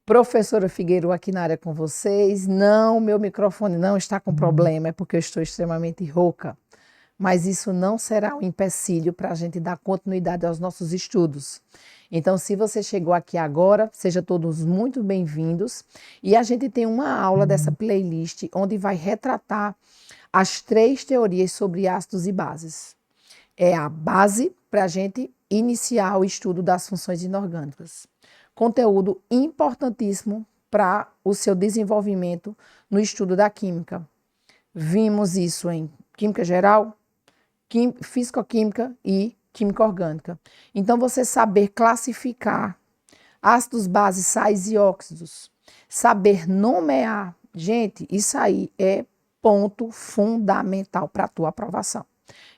Professora Figueiredo aqui na área com vocês. Não, meu microfone não está com problema, é porque eu estou extremamente rouca. Mas isso não será um empecilho para a gente dar continuidade aos nossos estudos. Então, se você chegou aqui agora, sejam todos muito bem-vindos. E a gente tem uma aula dessa playlist onde vai retratar as 3 teorias sobre ácidos e bases. É a base para a gente iniciar o estudo das funções inorgânicas. Conteúdo importantíssimo para o seu desenvolvimento no estudo da química. Vimos isso em química geral, físico-química e química orgânica. Então, você saber classificar ácidos, bases, sais e óxidos, saber nomear, gente, isso aí é ponto fundamental para a tua aprovação.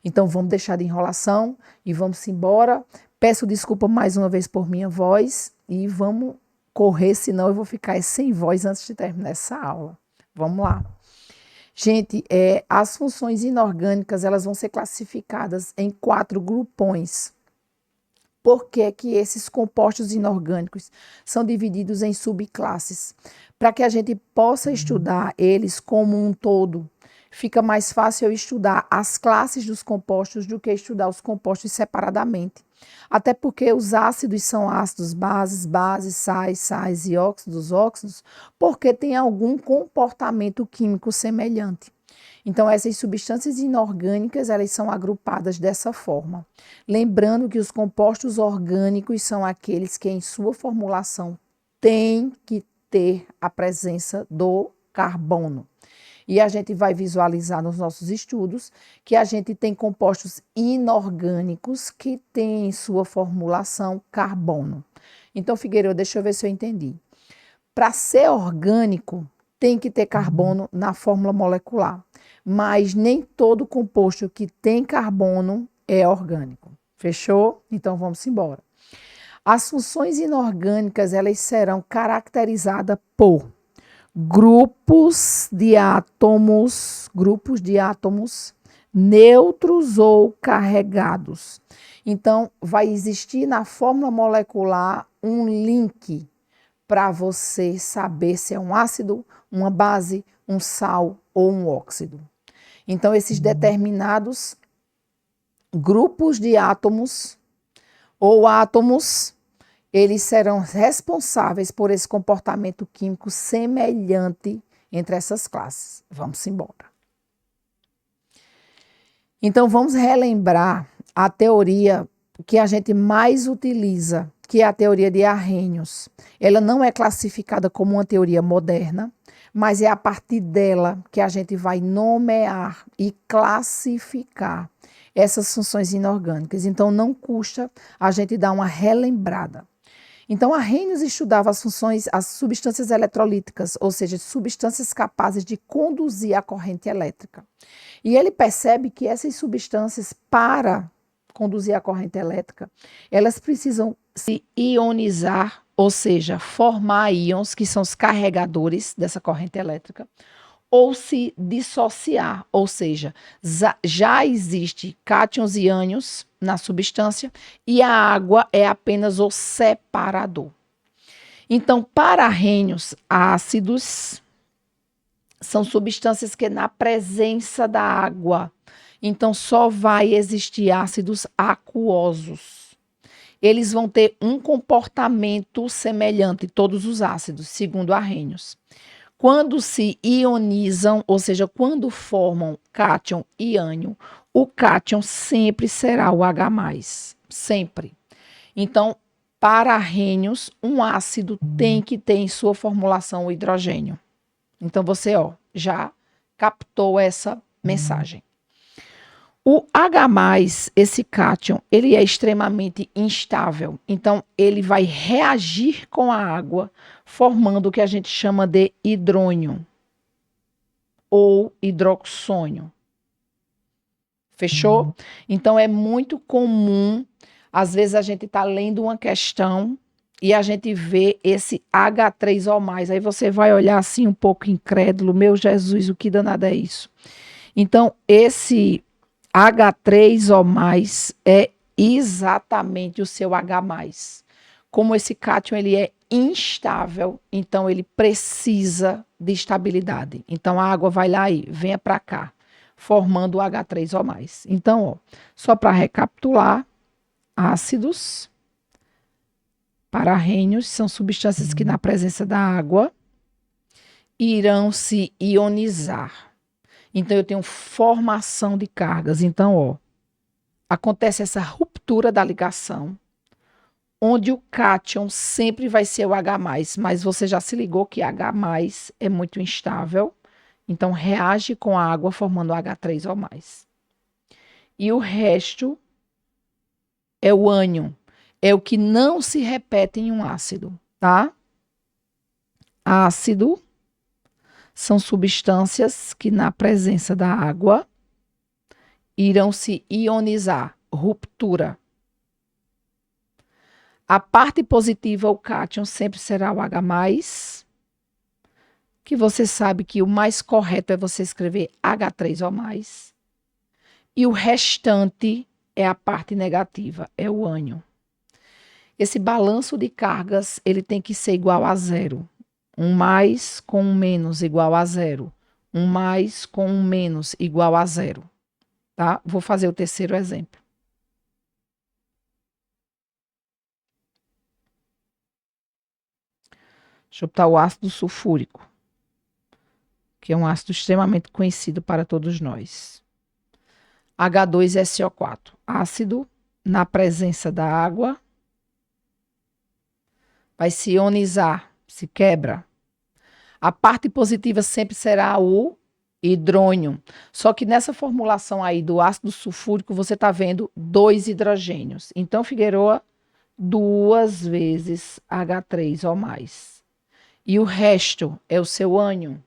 Então, vamos deixar de enrolação e vamos embora. Peço desculpa mais uma vez por minha voz e vamos correr, senão eu vou ficar sem voz antes de terminar essa aula. Vamos lá. Gente, as funções inorgânicas, elas vão ser classificadas em 4 grupões. Por que que esses compostos inorgânicos são divididos em subclasses? Para que a gente possa estudar eles como um todo. Fica mais fácil eu estudar as classes dos compostos do que estudar os compostos separadamente. Até porque os ácidos são ácidos, bases, sais e óxidos, porque tem algum comportamento químico semelhante. Então, essas substâncias inorgânicas, elas são agrupadas dessa forma. Lembrando que os compostos orgânicos são aqueles que, em sua formulação, têm que ter a presença do carbono. E a gente vai visualizar nos nossos estudos que a gente tem compostos inorgânicos que têm em sua formulação carbono. Então, Figueiredo, deixa eu ver se eu entendi. Para ser orgânico, tem que ter carbono na fórmula molecular, mas nem todo composto que tem carbono é orgânico. Fechou? Então, vamos embora. As funções inorgânicas, elas serão caracterizadas por grupos de átomos neutros ou carregados. Então, vai existir na fórmula molecular um link para você saber se é um ácido, uma base, um sal ou um óxido. Então, esses determinados grupos de átomos ou átomos, eles serão responsáveis por esse comportamento químico semelhante entre essas classes. Vamos embora. Então, vamos relembrar a teoria que a gente mais utiliza, que é a teoria de Arrhenius. Ela não é classificada como uma teoria moderna, mas é a partir dela que a gente vai nomear e classificar essas funções inorgânicas. Então, não custa a gente dar uma relembrada. Então, Arrhenius estudava as substâncias eletrolíticas, ou seja, substâncias capazes de conduzir a corrente elétrica. E ele percebe que essas substâncias, para conduzir a corrente elétrica, elas precisam se ionizar, ou seja, formar íons, que são os carregadores dessa corrente elétrica, ou se dissociar, ou seja, já existe cátions e ânions na substância e a água é apenas o separador. Então, para Arrhenius, ácidos são substâncias que na presença da água, então só vai existir ácidos aquosos. Eles vão ter um comportamento semelhante, todos os ácidos, segundo Arrhenius. Quando se ionizam, ou seja, quando formam cátion e ânion, o cátion sempre será o H+, sempre. Então, para Arrhenius, um ácido tem que ter em sua formulação o hidrogênio. Então, você já captou essa mensagem. O H+, esse cátion, ele é extremamente instável. Então, ele vai reagir com a água, formando o que a gente chama de hidrônio ou hidroxônio. Fechou? Então, é muito comum, às vezes a gente está lendo uma questão e a gente vê esse H3O+. Aí você vai olhar assim um pouco incrédulo, meu Jesus, o que danado é isso? Então, esse H3O+, é exatamente o seu H+. como esse cátion ele é instável, então ele precisa de estabilidade. Então a água vai lá e venha para cá, formando o H3O+. Então, ó, só para recapitular, ácidos pararrênios são substâncias que na presença da água irão se ionizar. Então eu tenho formação de cargas. Então, ó, acontece essa ruptura da ligação, onde o cátion sempre vai ser o H+, mas você já se ligou que H+ é muito instável, então reage com a água formando H3O+. E o resto é o ânion, é o que não se repete em um ácido, tá? Ácido são substâncias que na presença da água irão se ionizar, ruptura. A parte positiva, o cátion, sempre será o H+, que você sabe que o mais correto é você escrever H3O+. E o restante é a parte negativa, é o ânion. Esse balanço de cargas, ele tem que ser igual a zero. Um mais com um menos igual a zero. Um mais com um menos igual a zero. Tá? Vou fazer o terceiro exemplo. Deixa eu botar o ácido sulfúrico, que é um ácido extremamente conhecido para todos nós. H2SO4, ácido na presença da água, vai se ionizar, se quebra. A parte positiva sempre será o hidrônio. Só que nessa formulação aí do ácido sulfúrico, você está vendo 2 hidrogênios. Então, Figueroa, 2 vezes H3O+. E o resto é o seu ânion,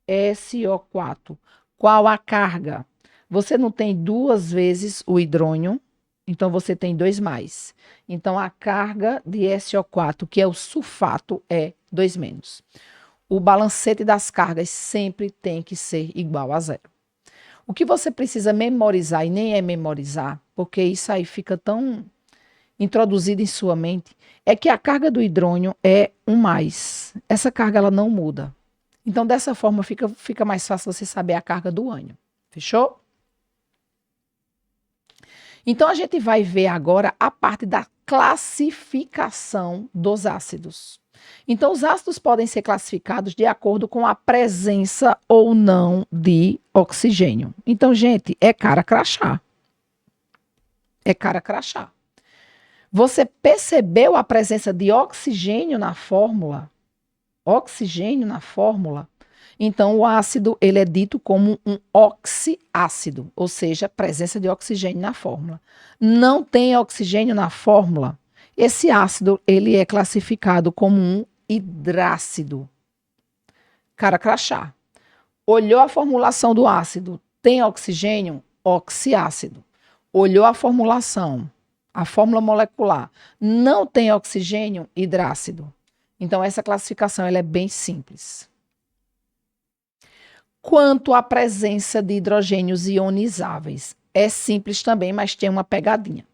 SO4. Qual a carga? Você não tem 2 vezes o hidrônio, então você tem 2+. Então a carga de SO4, que é o sulfato, é 2-. O balancete das cargas sempre tem que ser igual a zero. O que você precisa memorizar, e nem é memorizar, porque isso aí fica tão introduzido em sua mente, é que a carga do hidrônio é 1+. Essa carga ela não muda. Então, dessa forma, fica mais fácil você saber a carga do ânion. Fechou? Então, a gente vai ver agora a parte da classificação dos ácidos. Então, os ácidos podem ser classificados de acordo com a presença ou não de oxigênio. Então, gente, é cara crachá. É cara crachá. Você percebeu a presença de oxigênio na fórmula? Oxigênio na fórmula? Então, o ácido ele é dito como um oxiácido, ou seja, presença de oxigênio na fórmula. Não tem oxigênio na fórmula, esse ácido ele é classificado como um hidrácido. Cara crachá. Olhou a formulação do ácido, tem oxigênio? Oxiácido. Olhou a formulação, a fórmula molecular, não tem oxigênio? Hidrácido. Então, essa classificação ela é bem simples. Quanto à presença de hidrogênios ionizáveis, é simples também, mas tem uma pegadinha.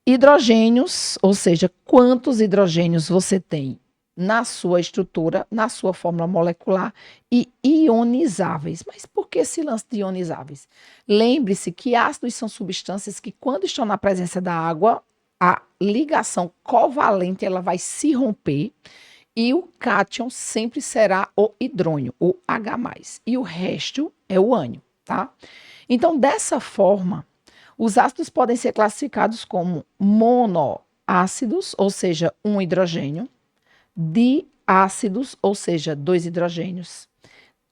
Hidrogênios, ou seja, quantos hidrogênios você tem na sua estrutura, na sua fórmula molecular, e ionizáveis. Mas por que esse lance de ionizáveis? Lembre-se que ácidos são substâncias que, quando estão na presença da água, a ligação covalente ela vai se romper e o cátion sempre será o hidrônio, o H+. E o resto é o ânion, tá? Então, dessa forma, os ácidos podem ser classificados como monoácidos, ou seja, um hidrogênio, diácidos, ou seja, 2 hidrogênios,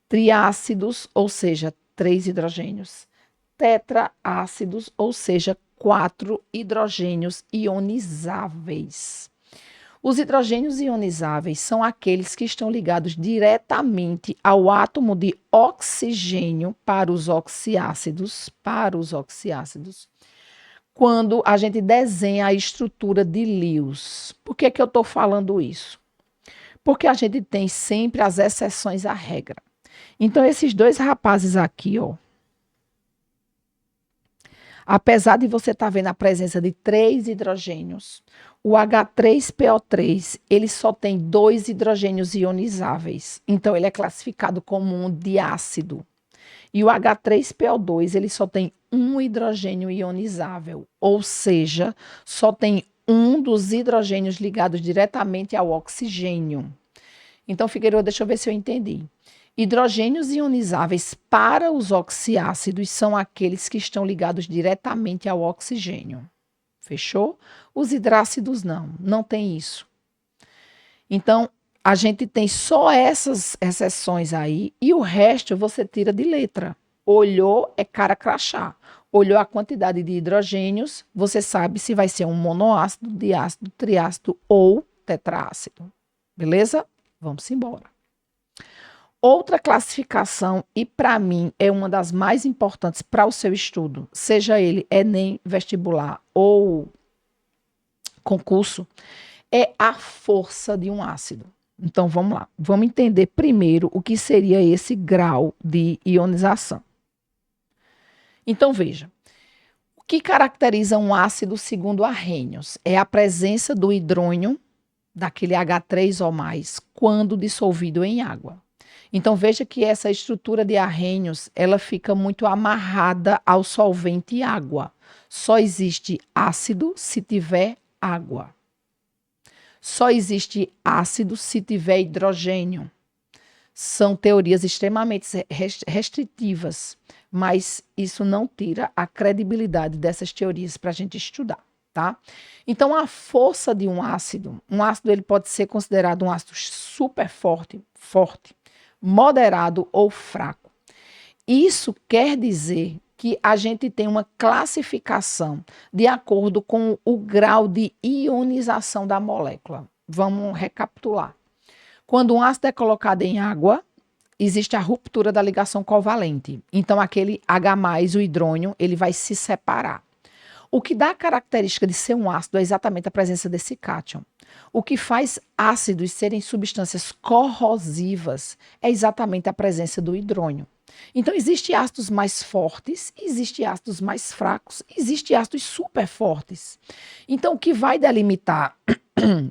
triácidos, ou seja, 3 hidrogênios, tetraácidos, ou seja, 4 hidrogênios ionizáveis. Os hidrogênios ionizáveis são aqueles que estão ligados diretamente ao átomo de oxigênio para os oxiácidos, quando a gente desenha a estrutura de Lewis. Por que eu estou falando isso? Porque a gente tem sempre as exceções à regra. Então, esses 2 rapazes aqui, ó, apesar de você estar vendo a presença de 3 hidrogênios, o H3PO3, ele só tem 2 hidrogênios ionizáveis. Então, ele é classificado como um diácido. E o H3PO2, ele só tem um hidrogênio ionizável. Ou seja, só tem um dos hidrogênios ligados diretamente ao oxigênio. Então, Figueiredo, deixa eu ver se eu entendi. Hidrogênios ionizáveis para os oxiácidos são aqueles que estão ligados diretamente ao oxigênio. Fechou? Os hidrácidos não tem isso. Então, a gente tem só essas exceções aí e o resto você tira de letra. Olhou é cara crachá. Olhou a quantidade de hidrogênios, você sabe se vai ser um monoácido, diácido, triácido ou tetraácido. Beleza? Vamos embora. Outra classificação, e para mim é uma das mais importantes para o seu estudo, seja ele Enem, vestibular ou concurso, é a força de um ácido. Então vamos lá, vamos entender primeiro o que seria esse grau de ionização. Então veja, o que caracteriza um ácido segundo Arrhenius é a presença do hidrônio, daquele H3 ou mais, quando dissolvido em água. Então veja que essa estrutura de Arrhenius, ela fica muito amarrada ao solvente água. Só existe ácido se tiver água. Só existe ácido se tiver hidrogênio. São teorias extremamente restritivas, mas isso não tira a credibilidade dessas teorias para a gente estudar, tá? Então, a força de um ácido ele pode ser considerado um ácido super forte, moderado ou fraco. Isso quer dizer que a gente tem uma classificação de acordo com o grau de ionização da molécula. Vamos recapitular. Quando um ácido é colocado em água, existe a ruptura da ligação covalente. Então, aquele H+, o hidrônio, ele vai se separar. O que dá a característica de ser um ácido é exatamente a presença desse cátion. O que faz ácidos serem substâncias corrosivas é exatamente a presença do hidrônio. Então, existem ácidos mais fortes, existem ácidos mais fracos, existem ácidos super fortes. Então, o que vai delimitar,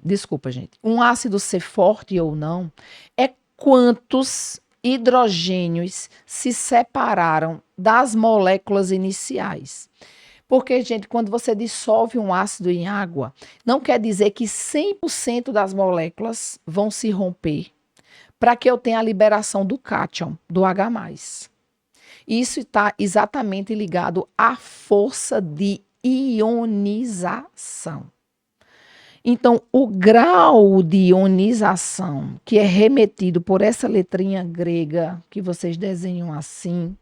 desculpa, gente, um ácido ser forte ou não, é quantos hidrogênios se separaram das moléculas iniciais. Porque, gente, quando você dissolve um ácido em água, não quer dizer que 100% das moléculas vão se romper para que eu tenha a liberação do cátion, do H+. Isso está exatamente ligado à força de ionização. Então, o grau de ionização que é remetido por essa letrinha grega que vocês desenham assim,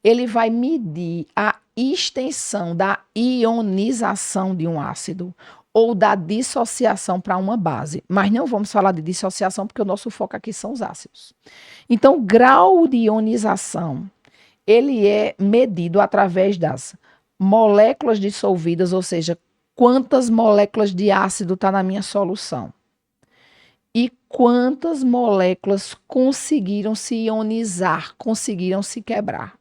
ele vai medir a extensão da ionização de um ácido ou da dissociação para uma base. Mas não vamos falar de dissociação porque o nosso foco aqui são os ácidos. Então, o grau de ionização, ele é medido através das moléculas dissolvidas, ou seja, quantas moléculas de ácido está na minha solução. E quantas moléculas conseguiram se ionizar, conseguiram se quebrar.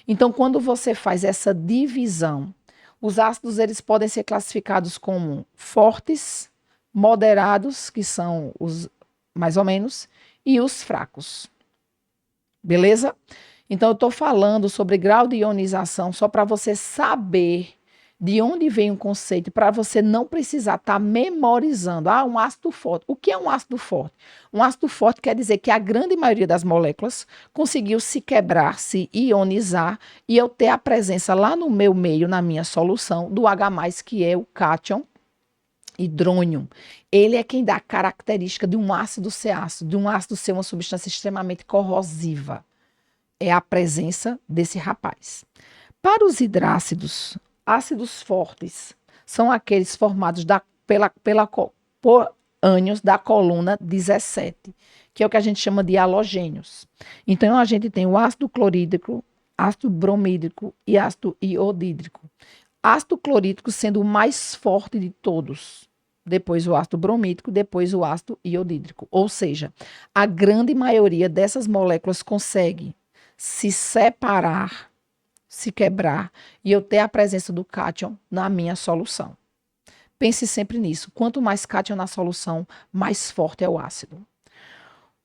Então, quando você faz essa divisão, os ácidos eles podem ser classificados como fortes, moderados, que são os mais ou menos, e os fracos. Beleza? Então, eu estou falando sobre grau de ionização só para você saber de onde vem o conceito, para você não precisar estar memorizando. Um ácido forte. O que é um ácido forte? Um ácido forte quer dizer que a grande maioria das moléculas conseguiu se quebrar, se ionizar, e eu ter a presença lá no meu meio, na minha solução, do H+, que é o cátion hidrônio. Ele é quem dá a característica de um ácido ser ácido, de um ácido ser uma substância extremamente corrosiva. É a presença desse rapaz. Para os hidrácidos, ácidos fortes são aqueles formados por ânions da coluna 17, que é o que a gente chama de halogênios. Então, a gente tem o ácido clorídrico, ácido bromídrico e ácido iodídrico. Ácido clorídrico sendo o mais forte de todos. Depois o ácido bromídrico, depois o ácido iodídrico. Ou seja, a grande maioria dessas moléculas consegue se separar, se quebrar, e eu ter a presença do cátion na minha solução. Pense sempre nisso. Quanto mais cátion na solução, mais forte é o ácido.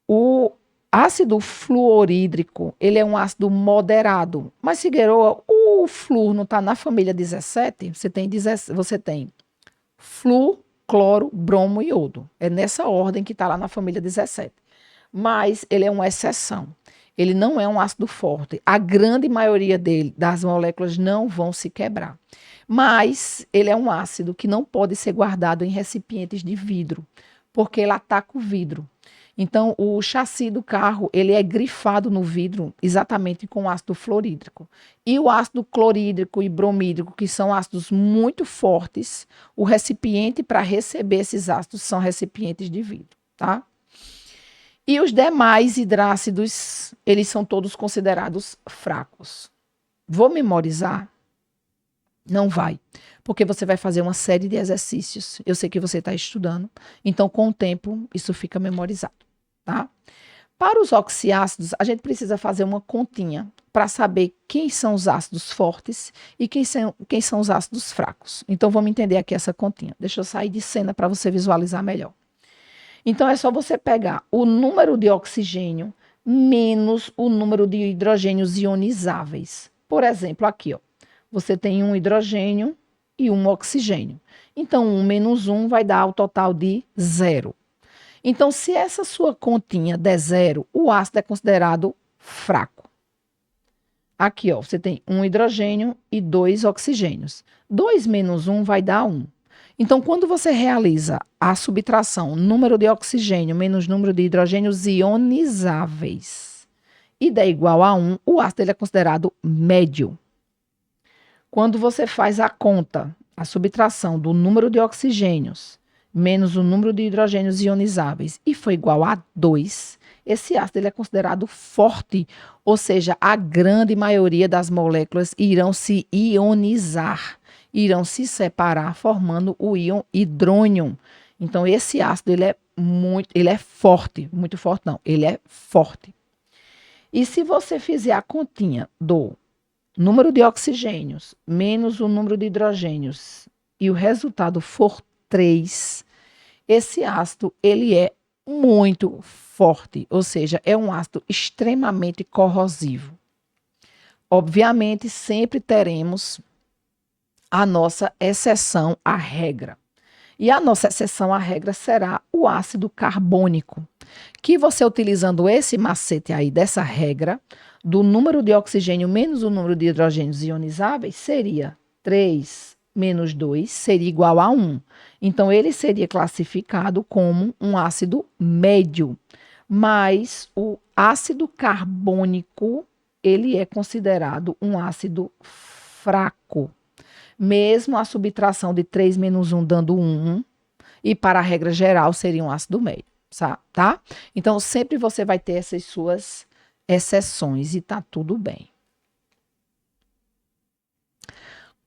O ácido fluorídrico, ele é um ácido moderado. Mas, Figueroa, o flúor não está na família 17? Você tem flúor, cloro, bromo e iodo. É nessa ordem que está lá na família 17. Mas ele é uma exceção. Ele não é um ácido forte. A grande maioria dele, das moléculas não vão se quebrar. Mas ele é um ácido que não pode ser guardado em recipientes de vidro, porque ele ataca o vidro. Então, o chassi do carro, ele é grifado no vidro exatamente com ácido fluorídrico. E o ácido clorídrico e bromídrico, que são ácidos muito fortes, o recipiente para receber esses ácidos são recipientes de vidro, tá? E os demais hidrácidos, eles são todos considerados fracos. Vou memorizar? Não vai, porque você vai fazer uma série de exercícios. Eu sei que você está estudando, então com o tempo isso fica memorizado, tá? Para os oxiácidos, a gente precisa fazer uma continha para saber quem são os ácidos fortes e quem são os ácidos fracos. Então vamos entender aqui essa continha. Deixa eu sair de cena para você visualizar melhor. Então é só você pegar o número de oxigênio menos o número de hidrogênios ionizáveis. Por exemplo, aqui, ó. Você tem um hidrogênio e um oxigênio. Então, 1 menos 1 vai dar o total de 0. Então, se essa sua continha der 0, o ácido é considerado fraco. Aqui, ó, você tem um hidrogênio e 2 oxigênios. 2 menos 1 vai dar 1. Então, quando você realiza a subtração número de oxigênio menos número de hidrogênios ionizáveis e der igual a 1, o ácido ele é considerado médio. Quando você faz a conta, a subtração do número de oxigênios menos o número de hidrogênios ionizáveis e foi igual a 2, esse ácido ele é considerado forte, ou seja, a grande maioria das moléculas irão se ionizar, irão se separar, formando o íon hidrônio. Então, esse ácido ele é forte, muito forte não, ele é forte. E se você fizer a continha do número de oxigênios menos o número de hidrogênios e o resultado for 3, esse ácido ele é muito forte, ou seja, é um ácido extremamente corrosivo. Obviamente, sempre teremos a nossa exceção à regra. E a nossa exceção à regra será o ácido carbônico, que você utilizando esse macete aí dessa regra, do número de oxigênio menos o número de hidrogênios ionizáveis, seria 3 menos 2 seria igual a 1. Então, ele seria classificado como um ácido médio. Mas o ácido carbônico, ele é considerado um ácido fraco. Mesmo a subtração de 3 menos 1 dando 1, e para a regra geral seria um ácido médio, tá? Então, sempre você vai ter essas suas exceções e tá tudo bem.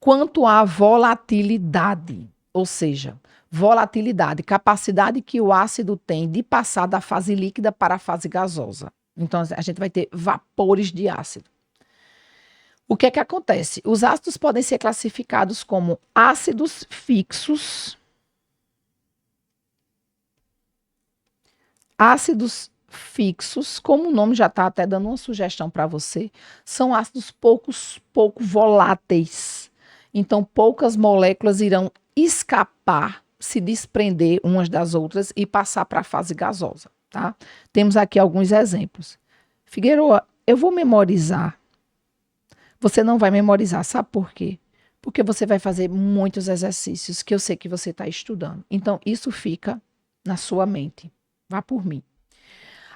Quanto à volatilidade, ou seja, volatilidade, capacidade que o ácido tem de passar da fase líquida para a fase gasosa. Então, a gente vai ter vapores de ácido. O que é que acontece? Os ácidos podem ser classificados como ácidos fixos, como o nome já está até dando uma sugestão para você, são ácidos pouco voláteis. Então, poucas moléculas irão escapar, se desprender umas das outras e passar para a fase gasosa, tá? Temos aqui alguns exemplos. Figueroa, eu vou memorizar. Você não vai memorizar, sabe por quê? Porque você vai fazer muitos exercícios que eu sei que você está estudando. Então, isso fica na sua mente. Vá por mim.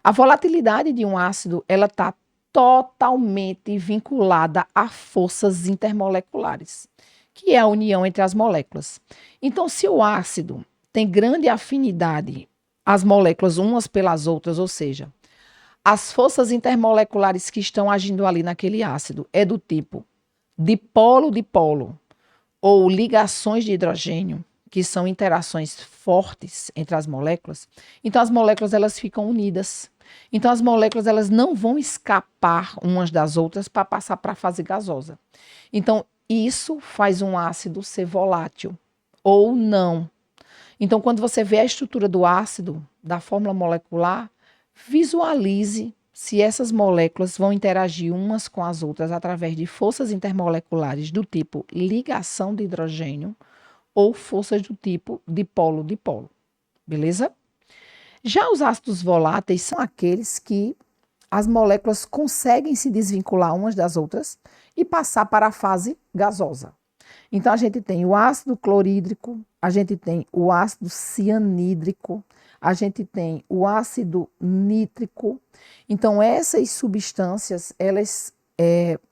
A volatilidade de um ácido, ela está totalmente vinculada a forças intermoleculares, que é a união entre as moléculas. Então, se o ácido tem grande afinidade, as moléculas umas pelas outras, ou seja, as forças intermoleculares que estão agindo ali naquele ácido é do tipo dipolo-dipolo ou ligações de hidrogênio, que são interações fortes entre as moléculas. Então, as moléculas elas ficam unidas. Então, as moléculas elas não vão escapar umas das outras para passar para a fase gasosa. Então, isso faz um ácido ser volátil, ou não. Então, quando você vê a estrutura do ácido, da fórmula molecular, visualize se essas moléculas vão interagir umas com as outras através de forças intermoleculares do tipo ligação de hidrogênio ou forças do tipo dipolo-dipolo, beleza? Já os ácidos voláteis são aqueles que as moléculas conseguem se desvincular umas das outras e passar para a fase gasosa. Então, a gente tem o ácido clorídrico, a gente tem o ácido cianídrico, a gente tem o ácido nítrico. Então, essas substâncias, elas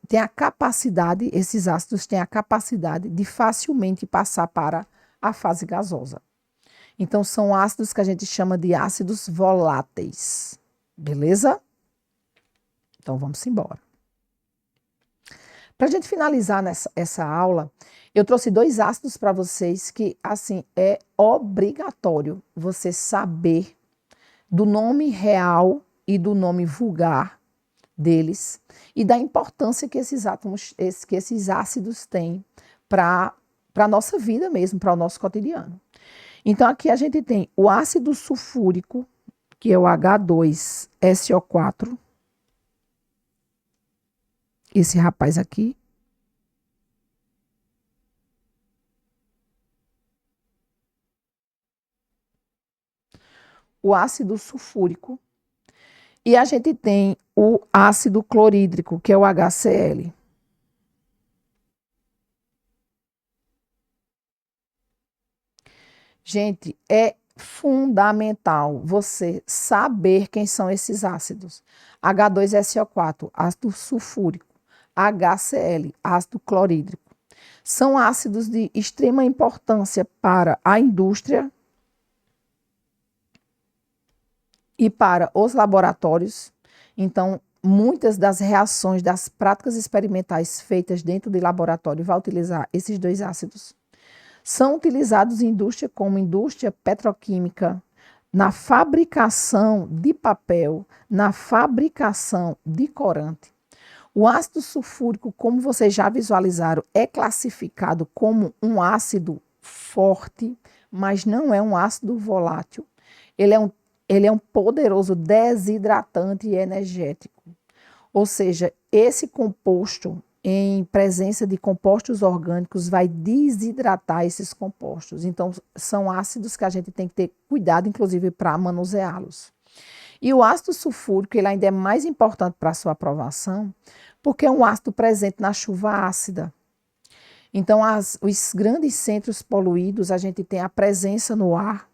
têm a capacidade, esses ácidos têm a capacidade de facilmente passar para a fase gasosa. Então, são ácidos que a gente chama de ácidos voláteis. Beleza? Então, vamos embora. Para a gente finalizar essa aula, eu trouxe 2 ácidos para vocês que, assim, é obrigatório você saber do nome real e do nome vulgar deles e da importância que esses ácidos têm para a nossa vida mesmo, para o nosso cotidiano. Então, aqui a gente tem o ácido sulfúrico, que é o H2SO4. Esse rapaz aqui. O ácido sulfúrico. E a gente tem o ácido clorídrico, que é o HCl. Gente, é fundamental você saber quem são esses ácidos. H2SO4, ácido sulfúrico. HCl, ácido clorídrico. São ácidos de extrema importância para a indústria e para os laboratórios. Então, muitas das reações das práticas experimentais feitas dentro de laboratório vão utilizar esses 2 ácidos. São utilizados em indústria como indústria petroquímica, na fabricação de papel, na fabricação de corante. O ácido sulfúrico, como vocês já visualizaram, é classificado como um ácido forte, mas não é um ácido volátil. Ele é um poderoso desidratante e energético. Ou seja, esse composto, em presença de compostos orgânicos, vai desidratar esses compostos. Então, são ácidos que a gente tem que ter cuidado, inclusive, para manuseá-los. E o ácido sulfúrico, ele ainda é mais importante para a sua aprovação, porque é um ácido presente na chuva ácida. Então, os grandes centros poluídos, a gente tem a presença no ar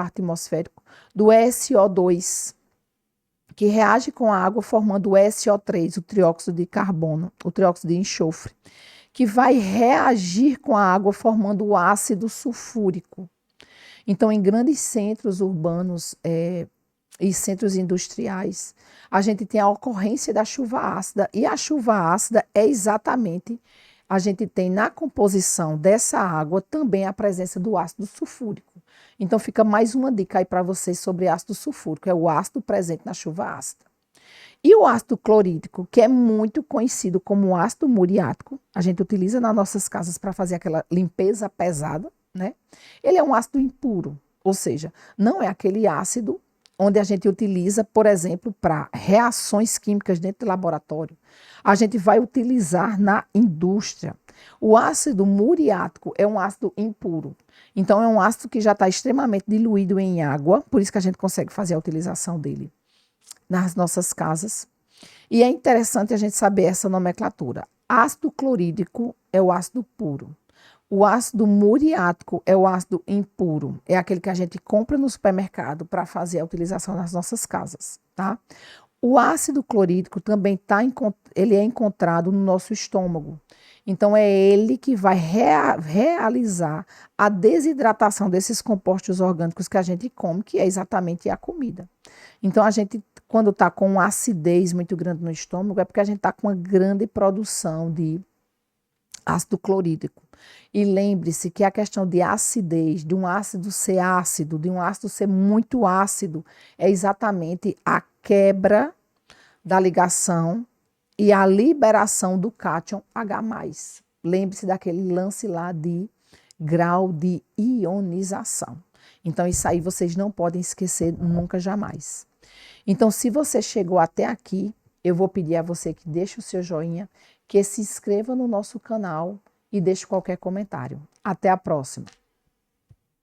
atmosférico, do SO2, que reage com a água formando o SO3, o trióxido de carbono, o trióxido de enxofre, que vai reagir com a água formando o ácido sulfúrico. Então, em grandes centros urbanos e centros industriais, a gente tem a ocorrência da chuva ácida, e a chuva ácida é exatamente, a gente tem na composição dessa água também a presença do ácido sulfúrico. Então, fica mais uma dica aí para vocês sobre ácido sulfúrico, é o ácido presente na chuva ácida. E o ácido clorídrico, que é muito conhecido como ácido muriático, a gente utiliza nas nossas casas para fazer aquela limpeza pesada, né? Ele é um ácido impuro, ou seja, não é aquele ácido onde a gente utiliza, por exemplo, para reações químicas dentro do laboratório. A gente vai utilizar na indústria. O ácido muriático é um ácido impuro. Então, é um ácido que já está extremamente diluído em água, por isso que a gente consegue fazer a utilização dele nas nossas casas. E é interessante a gente saber essa nomenclatura. Ácido clorídrico é o ácido puro. O ácido muriático é o ácido impuro, é aquele que a gente compra no supermercado para fazer a utilização nas nossas casas, tá? O ácido clorídrico também ele é encontrado no nosso estômago. Então, é ele que vai realizar a desidratação desses compostos orgânicos que a gente come, que é exatamente a comida. Então, a gente, quando está com uma acidez muito grande no estômago, é porque a gente está com uma grande produção de ácido clorídrico. E lembre-se que a questão de acidez, de um ácido ser ácido, de um ácido ser muito ácido, é exatamente a quebra da ligação e a liberação do cátion H+. Lembre-se daquele lance lá de grau de ionização. Então, isso aí vocês não podem esquecer nunca, jamais. Então, se você chegou até aqui, eu vou pedir a você que deixe o seu joinha, que se inscreva no nosso canal e deixe qualquer comentário. Até a próxima!